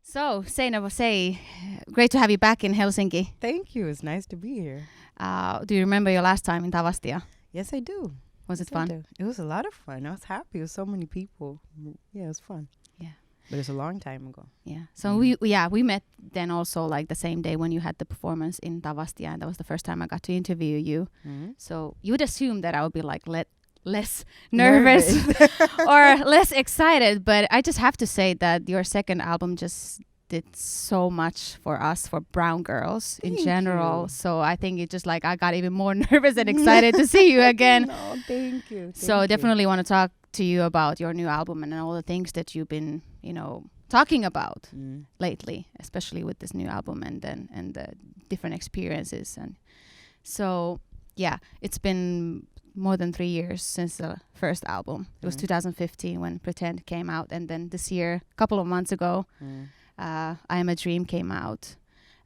So, Seinabo Sey, great to have you back in Helsinki. Thank you. It's nice to be here. Do you remember your last time in Tavastia? Yes, I do. Was Yes, it fun? I do. It was a lot of fun. I was happy. It was so many people. Yeah, it was fun. Yeah. But it's a long time ago. Yeah. So we met then also like the same day when you had the performance in Tavastia, and that was the first time I got to interview you. Mm-hmm. So you would assume that I would be like less nervous or less excited, but I just have to say that your second album just did so much for us, for brown girls in Thank general. you. So I think it just like I got even more nervous and excited to see you again. No, thank you. So definitely want to talk to you about your new album and all the things that you've been, talking about lately, especially with this new album and the different experiences. And so, yeah, it's been more than 3 years since the first album. It was 2015 when Pretend came out, and then this year, a couple of months ago, I Am a Dream came out.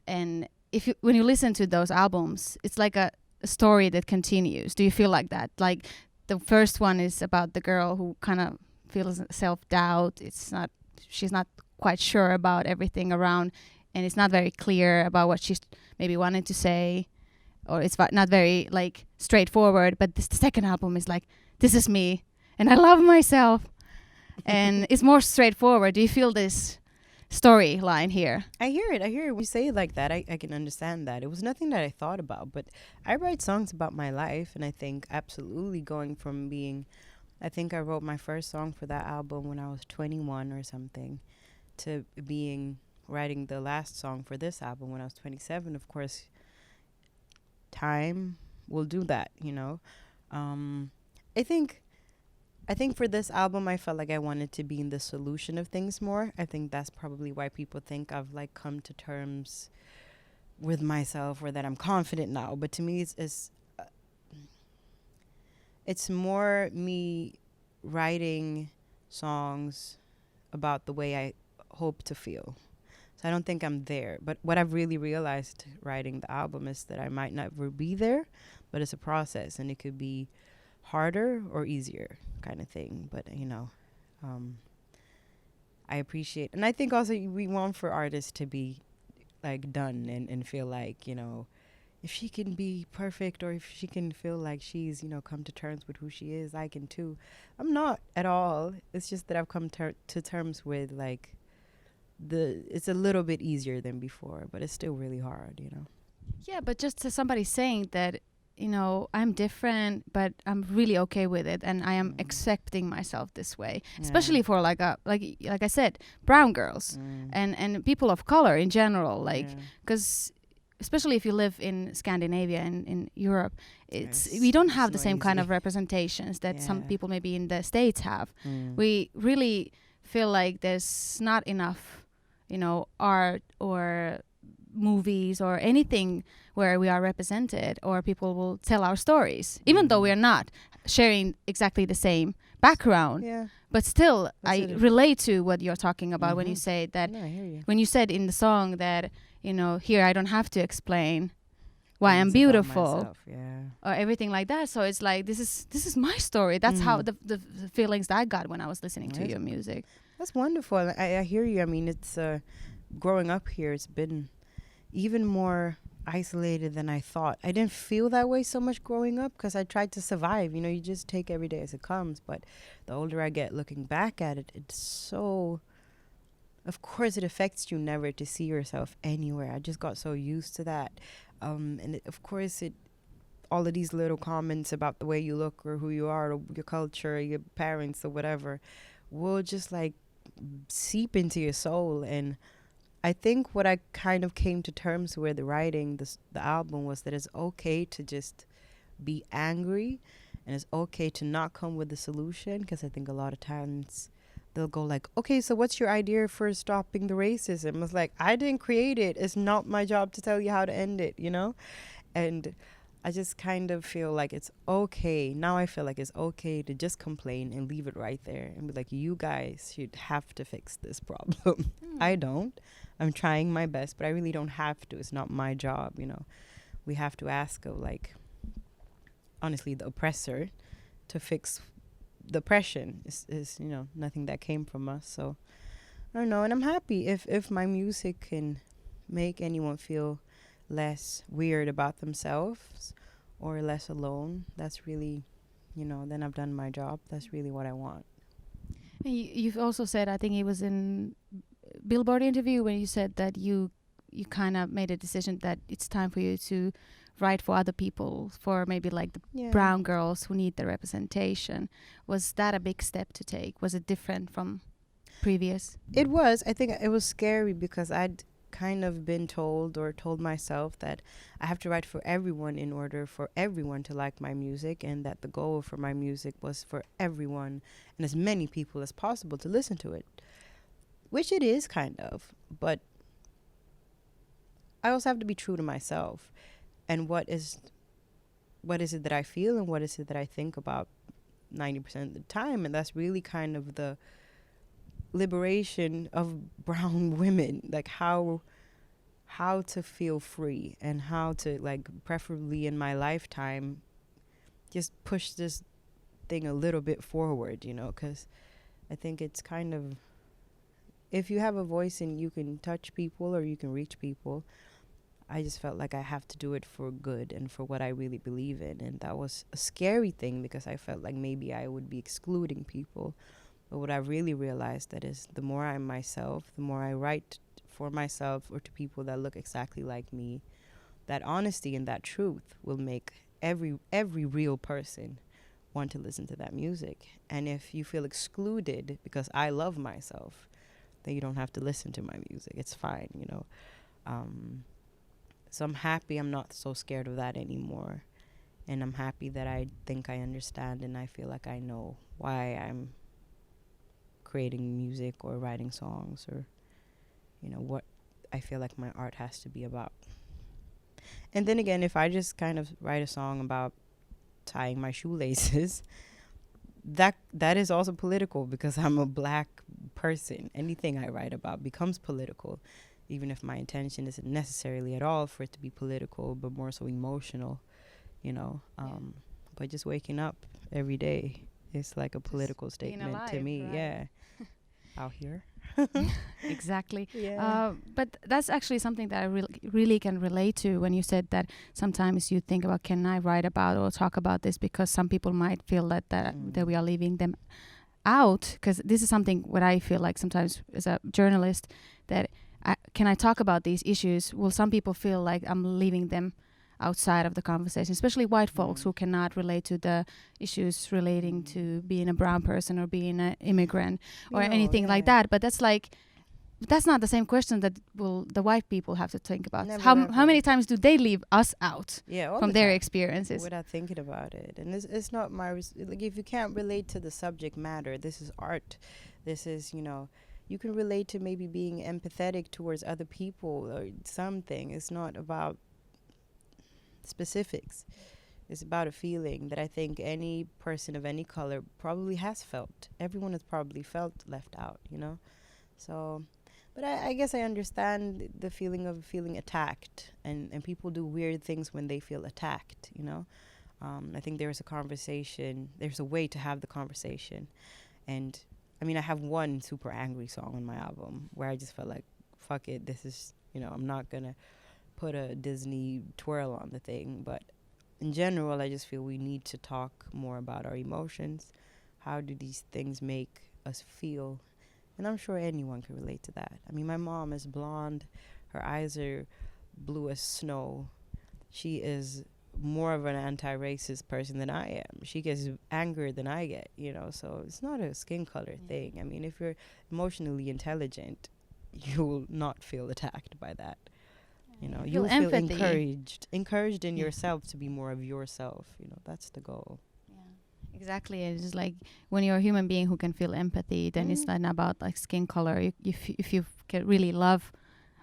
And when you listen to those albums, it's like a story that continues. Do you feel like that? Like the first one is about the girl who kind of feels self-doubt. She's not quite sure about everything around, and it's not very clear about what she's maybe wanting to say, or it's not very like straightforward. But the second album is like, this is me and I love myself, and it's more straightforward. Do you feel this storyline here? I hear it. When you say it like that, I can understand that. It was nothing that I thought about, but I write songs about my life, and I think absolutely going from being, I think I wrote my first song for that album when I was 21 or something, to writing the last song for this album when I was 27. Of course, time will do that, I think for this album, I felt like I wanted to be in the solution of things more. I think that's probably why people think I've like come to terms with myself, or that I'm confident now. But to me, it's more me writing songs about the way I hope to feel. So I don't think I'm there. But what I've really realized writing the album is that I might never be there, but it's a process, and it could be harder or easier kind of thing. But I appreciate, and I think also we want for artists to be like done and feel like, if she can be perfect, or if she can feel like she's, come to terms with who she is, I can too. I'm not at all. It's just that I've come to terms with like it's a little bit easier than before, but it's still really hard. Yeah, but just to somebody saying that, I'm different, but I'm really okay with it, and I am accepting myself this way, especially for like I said, brown girls and people of color in general, because especially if you live in Scandinavia and in Europe, we don't have the same kind of representations that some people maybe in the States have. We really feel like there's not enough, art or movies or anything where we are represented, or people will tell our stories, even though we are not sharing exactly the same background. But still, I relate to what you're talking about when you say that. No, I hear you. When you said in the song that, here I don't have to explain why I'm beautiful, or everything like that. So it's like, this is my story. That's how the feelings that I got when I was listening to your music. That's wonderful. I hear you. I mean, it's growing up here, it's been even more isolated than I thought. I didn't feel that way so much growing up because I tried to survive. You just take every day as it comes. But the older I get, looking back at it, it's so, of course it affects you never to see yourself anywhere. I just got so used to that. Of course all of these little comments about the way you look or who you are or your culture or your parents or whatever will just like seep into your soul. And I think what I kind of came to terms with writing the album was that it's okay to just be angry, and it's okay to not come with a solution, because I think a lot of times they'll go like, okay, so what's your idea for stopping the racism? It's like, I didn't create it. It's not my job to tell you how to end it, And I just kind of feel like it's okay. Now I feel like it's okay to just complain and leave it right there and be like, you guys should have to fix this problem. I don't. I'm trying my best, but I really don't have to. It's not my job, We have to ask of, like, honestly, the oppressor to fix the oppression is nothing that came from us. So I don't know, and I'm happy if my music can make anyone feel less weird about themselves or less alone. That's really, then I've done my job. That's really what I want. You've also said, I think it was in Billboard interview when you said that you kind of made a decision that it's time for you to write for other people, for maybe like the brown girls who need the representation. Was that a big step to take? Was it different from previous? It was. I think it was scary because I'd kind of been told myself that I have to write for everyone in order for everyone to like my music, and that the goal for my music was for everyone and as many people as possible to listen to it, which it is kind of, but I also have to be true to myself and what is it that I feel and what is it that I think about 90% of the time. And that's really kind of the liberation of brown women, like how to feel free and how to, like, preferably in my lifetime, just push this thing a little bit forward, because I think it's kind of, if you have a voice and you can touch people or you can reach people, I just felt like I have to do it for good and for what I really believe in. And that was a scary thing because I felt like maybe I would be excluding people. But what I really realized that is the more I'm myself, the more I write for myself or to people that look exactly like me, that honesty and that truth will make every real person want to listen to that music. And if you feel excluded because I love myself, then you don't have to listen to my music. It's fine, So I'm happy I'm not so scared of that anymore. And I'm happy that I think I understand and I feel like I know why I'm creating music or writing songs or, what I feel like my art has to be about. And then again, if I just kind of write a song about tying my shoelaces, that is also political because I'm a black person. Anything I write about becomes political, even if my intention isn't necessarily at all for it to be political, but more so emotional, But just waking up every day is like a political statement alive, to me. Right? Yeah. Out here. Exactly. Yeah. But that's actually something that I really can relate to when you said that sometimes you think about, can I write about or talk about this, because some people might feel that we are leaving them out, because this is something what I feel like sometimes as a journalist, that can I talk about these issues? Will some people feel like I'm leaving them outside of the conversation, especially white folks who cannot relate to the issues relating to being a brown person or being an immigrant or anything like that. But that's not the same question that the white people have to think about. How many times do they leave us out from their experiences? Without thinking about it. And it's not my... like, if you can't relate to the subject matter, this is art. This is, you can relate to maybe being empathetic towards other people or something. It's not about specifics. It's about a feeling that I think any person of any color probably has felt. Everyone has probably felt left out, So, but I guess I understand the feeling of feeling attacked, and people do weird things when they feel attacked, I think there's a way to have the conversation. And I mean, I have one super angry song on my album where I just felt like, fuck it, this is, I'm not gonna put a Disney twirl on the thing. But in general, I just feel we need to talk more about our emotions. How do these things make us feel? And I'm sure anyone can relate to that. I mean, my mom is blonde. Her eyes are blue as snow. She is more of an anti-racist person than I am. She gets angrier than I get, so it's not a skin color thing. I mean, if you're emotionally intelligent, you will not feel attacked by that. You'll feel encouraged in yourself to be more of yourself. That's the goal. Yeah, exactly. It's just like when you're a human being who can feel empathy, then it's not about like skin color. If you can really love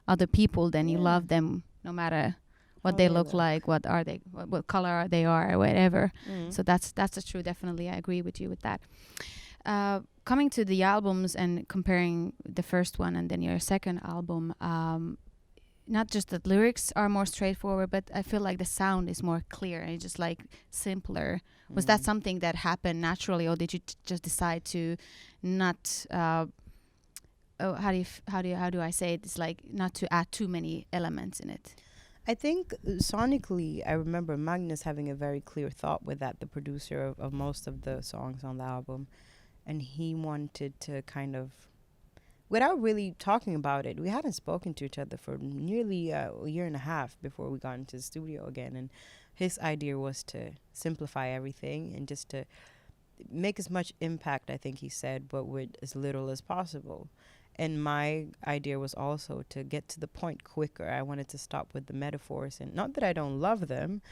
other people, then you love them no matter what they look like, what are they, what color they are, or whatever. So that's true. Definitely, I agree with you with that. Coming to the albums and comparing the first one and then your second album, not just that lyrics are more straightforward, but I feel like the sound is more clear and just like simpler. Was that something that happened naturally, or did you just decide to not how do I say it? It's like not to add too many elements in it. I think sonically, I remember Magnus having a very clear thought with that, the producer of most of the songs on the album. And he wanted to kind of, without really talking about it, we hadn't spoken to each other for nearly a year and a half before we got into the studio again. And his idea was to simplify everything and just to make as much impact, I think he said, but with as little as possible. And my idea was also to get to the point quicker. I wanted to stop with the metaphors. And not that I don't love them.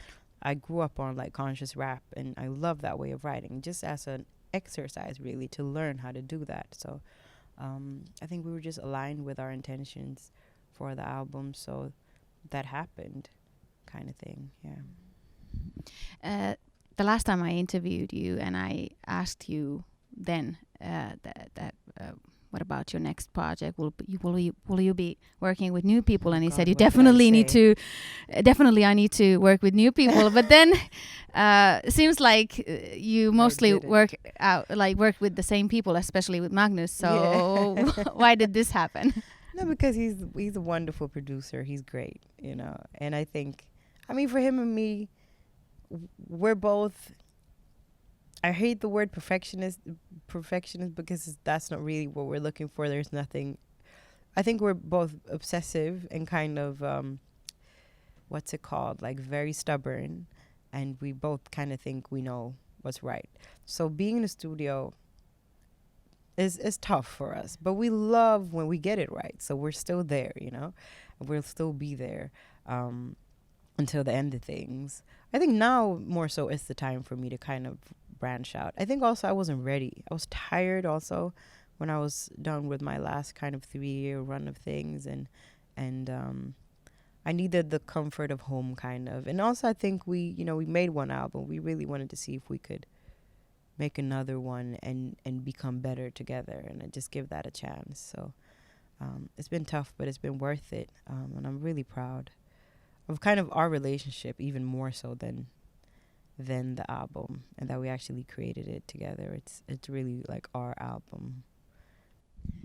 I grew up on like conscious rap, and I love that way of writing, just as an exercise really to learn how to do that. So I think we were just aligned with our intentions for the album. So that happened kind of thing. Yeah. The last time I interviewed you and I asked you then what about your next project? Will you be working with new people? And he said, you definitely need to, I need to work with new people. But then it seems like you mostly work with the same people, especially with Magnus. So why did this happen? No, because he's a wonderful producer. He's great, And I think, for him and me, we're both, I hate the word perfectionist because that's not really what we're looking for. There's nothing. I think we're both obsessive and kind of, what's it called? Like very stubborn. And we both kind of think we know what's right. So being in the studio is tough for us. But we love when we get it right. So we're still there, And we'll still be there until the end of things. I think now more so it's the time for me to kind of branch out. I think also I wasn't ready. I was tired also when I was done with my last kind of 3-year run of things, and I needed the comfort of home kind of. And also I think we made one album. We really wanted to see if we could make another one and become better together and just give that a chance. So it's been tough, but it's been worth it. And I'm really proud of kind of our relationship, even more so than the album, and that we actually created it together. It's really like our album.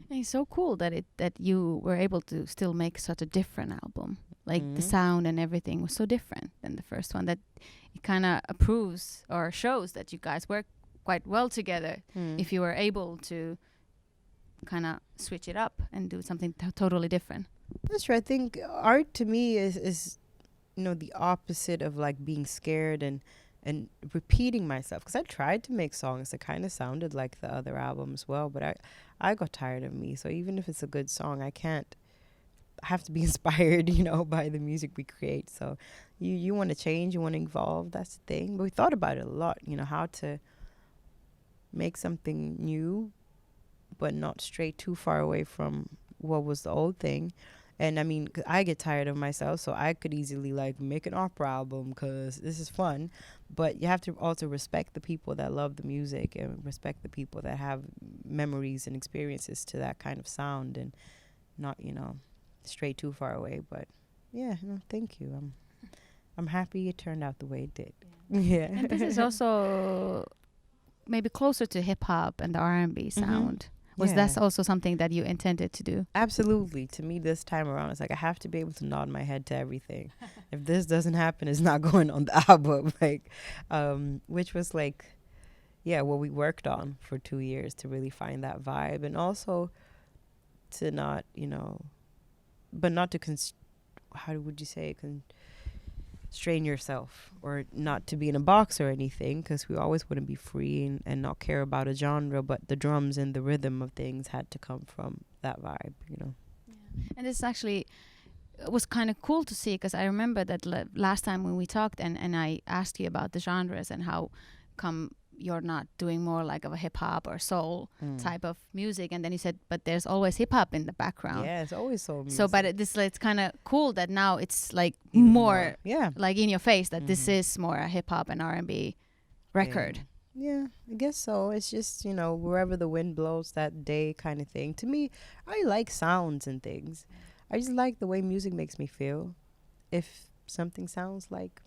And it's so cool that you were able to still make such a different album. Like the sound and everything was so different than the first one, that it kind of approves or shows that you guys work quite well together. If you were able to kind of switch it up and do something totally different. That's true. I think art to me is the opposite of like being scared and repeating myself, because I tried to make songs that kind of sounded like the other album as well, but I got tired of me. So even if it's a good song, I have to be inspired, by the music we create. So you want to change, you want to evolve. That's the thing. But we thought about it a lot, how to make something new, but not stray too far away from what was the old thing. And I get tired of myself, so I could easily like make an opera album because this is fun. But you have to also respect the people that love the music and respect the people that have memories and experiences to that kind of sound, and not, stray too far away. But yeah, thank you. I'm happy it turned out the way it did. Yeah. And this is also maybe closer to hip hop and the R&B sound. Was that also something that you intended to do? Absolutely. To me, this time around, it's like I have to be able to nod my head to everything. If this doesn't happen, it's not going on the album. Which was what we worked on for 2 years to really find that vibe, and also to not, but not to how would you say strain yourself, or not to be in a box or anything, because we always want to be free and not care about a genre, but the drums and the rhythm of things had to come from that vibe, Yeah. And this actually was kind of cool to see, because I remember that last time when we talked and I asked you about the genres and how come you're not doing more like of a hip hop or soul type of music, and then you said, but there's always hip hop in the background. Yeah, it's always soul music. So, but it's kind of cool that now it's like more like in your face that this is more a hip hop and R&B record. Yeah, I guess so. It's just, wherever the wind blows that day kind of thing. To me, I like sounds and things. I just like the way music makes me feel. If something sounds like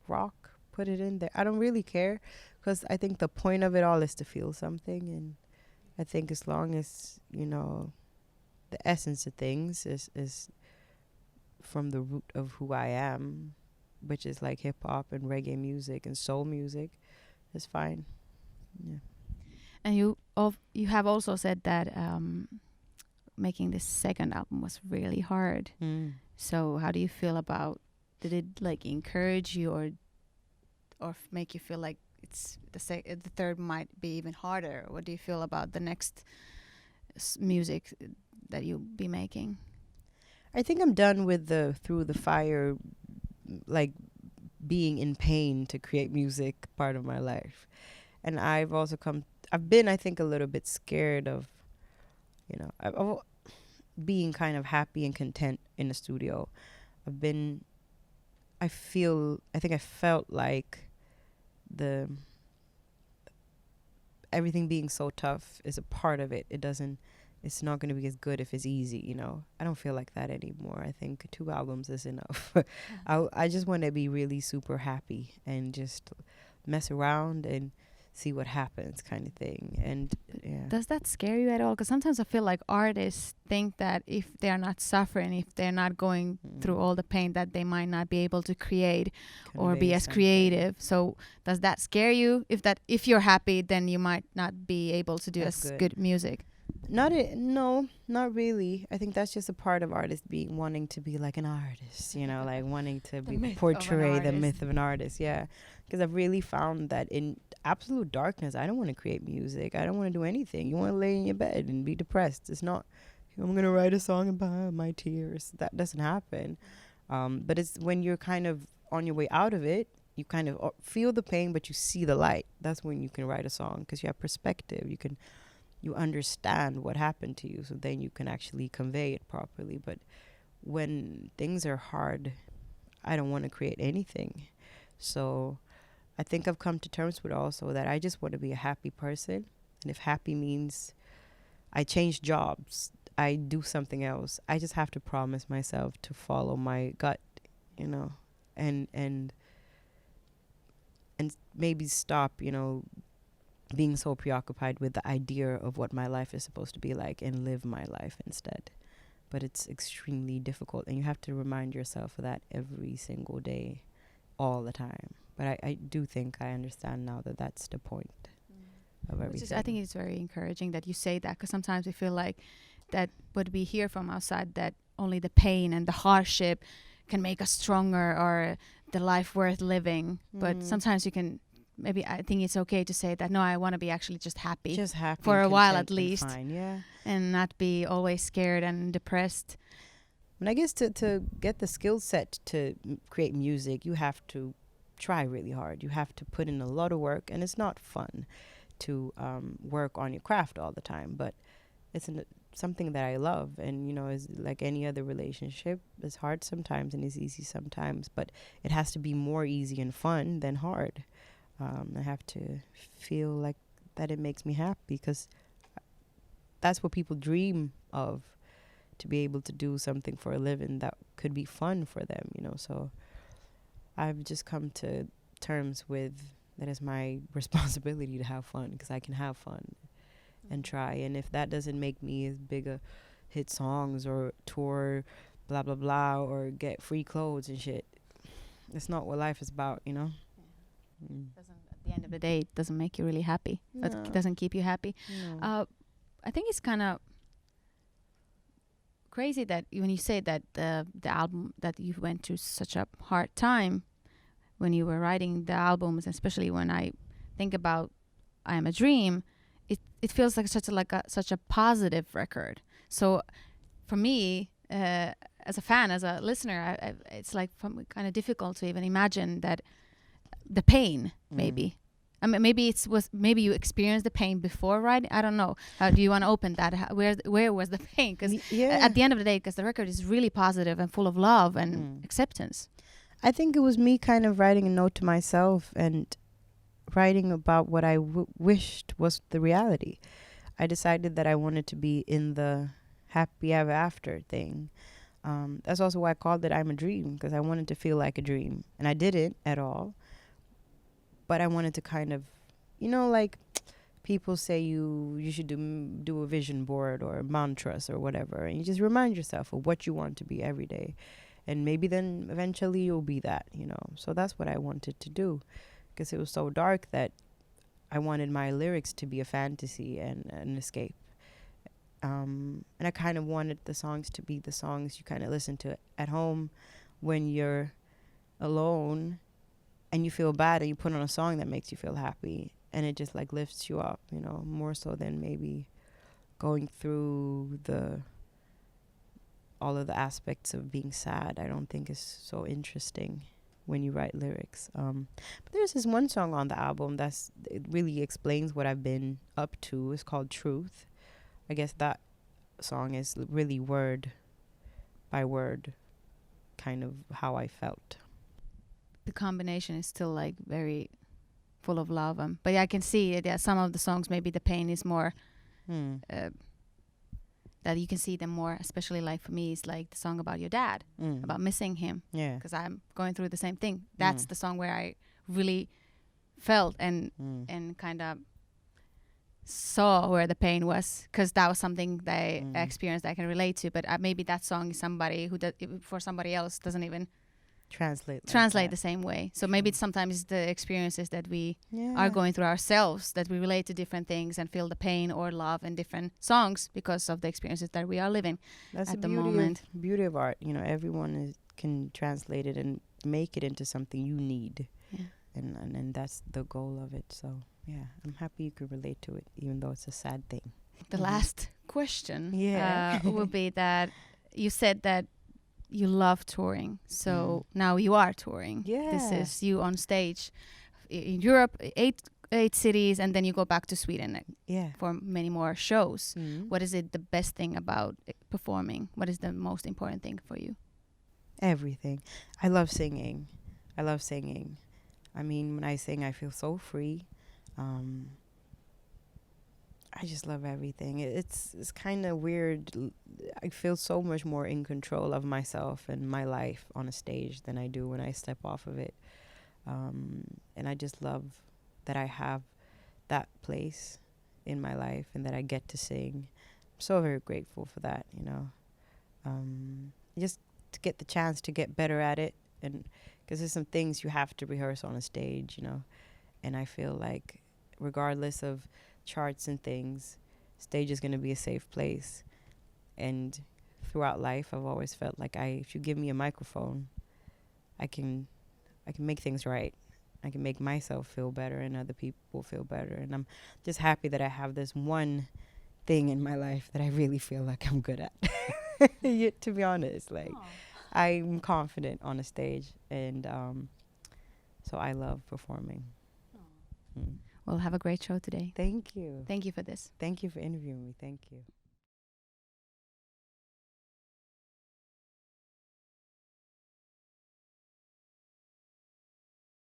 rock, put it in there. I don't really care, because I think the point of it all is to feel something. And I think as long as, the essence of things is from the root of who I am, which is like hip hop and reggae music and soul music. It's fine. Yeah. And you have also said that making this second album was really hard. So how do you feel about? Did it like encourage you or make you feel like it's the third might be even harder? What do you feel about the next music that you'll be making? I think I'm done with the through the fire, like being in pain to create music part of my life. And I've been, I think, a little bit scared of, of being kind of happy and content in the studio. I felt like everything being so tough is a part of it. It's not going to be as good if it's easy, I don't feel like that anymore. I think 2 albums is enough. I just want to be really super happy and just mess around and see what happens, kind of thing. And yeah. Does that scare you at all? Because sometimes I feel like artists think that if they're not suffering, if they're not going through all the pain, that they might not be able to create or be as creative. So does that scare you? If you're happy, then you might not be able to do as good music. No, not really. I think that's just a part of artists wanting to be like an artist, like wanting to portray the myth of an artist. Yeah, because I've really found that in absolute darkness, I don't want to create music. I don't want to do anything. You want to lay in your bed and be depressed. It's not, I'm going to write a song about my tears. That doesn't happen. But it's when you're kind of on your way out of it, you kind of feel the pain, but you see the light. That's when you can write a song, because you have perspective. You understand what happened to you, so then you can actually convey it properly. But when things are hard, I don't want to create anything. So I think I've come to terms with also that I just want to be a happy person. And if happy means I change jobs, I do something else, I just have to promise myself to follow my gut, and maybe stop, being so preoccupied with the idea of what my life is supposed to be like and live my life instead. But it's extremely difficult, and you have to remind yourself of that every single day, all the time. But I do think I understand now that that's the point of everything. I think it's very encouraging that you say that, because sometimes we feel like that what we hear from outside, that only the pain and the hardship can make us stronger or the life worth living. But sometimes you can, maybe I think it's okay to say that, no, I want to be actually just happy for a while at least, and not be always scared and depressed. And I guess to get the skill set to create music, you have to try really hard. You have to put in a lot of work, and it's not fun to work on your craft all the time, but it's something that I love. And is like any other relationship, it's hard sometimes and it's easy sometimes, but it has to be more easy and fun than hard. I have to feel like that it makes me happy, because that's what people dream of, to be able to do something for a living that could be fun for them, so I've just come to terms with that is my responsibility to have fun, because I can have fun and try. And if that doesn't make me as big a hit songs or tour blah blah blah or get free clothes and shit, it's not what life is about, At the end of the day, it doesn't make you really happy. No. It doesn't keep you happy. No. I think it's kind of crazy that when you say that the album, that you went through such a hard time when you were writing the albums, especially when I think about I Am a Dream, it feels like such a positive record. So for me, as a fan, as a listener, it's like kind of difficult to even imagine that the pain, maybe. I mean, maybe you experienced the pain before writing. I don't know. How do you want to open that? Where was the pain? Because at the end of the day, because the record is really positive and full of love and acceptance. I think it was me kind of writing a note to myself and writing about what I wished was the reality. I decided that I wanted to be in the happy ever after thing. That's also why I called it I'm a Dream, because I wanted to feel like a dream. And I didn't at all. But I wanted to kind of, like people say you should do a vision board or mantras or whatever, and you just remind yourself of what you want to be every day, and maybe then eventually you'll be that, you know. So that's what I wanted to do, because it was so dark that I wanted my lyrics to be a fantasy and an escape. And I kind of wanted the songs to be the songs you kind of listen to at home when you're alone and you feel bad, and you put on a song that makes you feel happy, and it just like lifts you up, you know, more so than maybe going through all of the aspects of being sad. I don't think is so interesting when you write lyrics. But there's this one song on the album it really explains what I've been up to. It's called Truth. I guess that song is really word by word kind of how I felt. The combination is still like very full of love. But yeah, I can see it. Yeah, some of the songs, maybe the pain is more that you can see them more, especially like for me, it's like the song about your dad, about missing him. Yeah. Because I'm going through the same thing. That's the song where I really felt and kind of saw where the pain was, because that was something that I experienced that I can relate to. But maybe that song is somebody who for somebody else doesn't even translate the same way. So maybe it's sometimes the experiences that we are going through ourselves, that we relate to different things and feel the pain or love in different songs because of the experiences that we are living. That's at the moment. Beauty of art. You know, everyone can translate it and make it into something you need. Yeah. And that's the goal of it. So yeah, I'm happy you could relate to it, even though it's a sad thing. The last question will be that you said that you love touring. So now you are touring. Yeah. This is you on stage in Europe, eight cities, and then you go back to Sweden for many more shows. What is it the best thing about performing? What is the most important thing for you? Everything. I love singing. I mean, when I sing, I feel so free. I just love everything. It's kind of weird. I feel so much more in control of myself and my life on a stage than I do when I step off of it. And I just love that I have that place in my life and that I get to sing. I'm so very grateful for that, you know. Just to get the chance to get better at it, and because there's some things you have to rehearse on a stage, you know. And I feel like regardless of charts and things, stage is going to be a safe place. And throughout life, I've always felt like if you give me a microphone, I can make things right. I can make myself feel better and other people feel better. And I'm just happy that I have this one thing in my life that I really feel like I'm good at. To be honest, like I'm confident on a stage, and so I love performing. Well, have a great show today. Thank you. Thank you for this. Thank you for interviewing me. Thank you.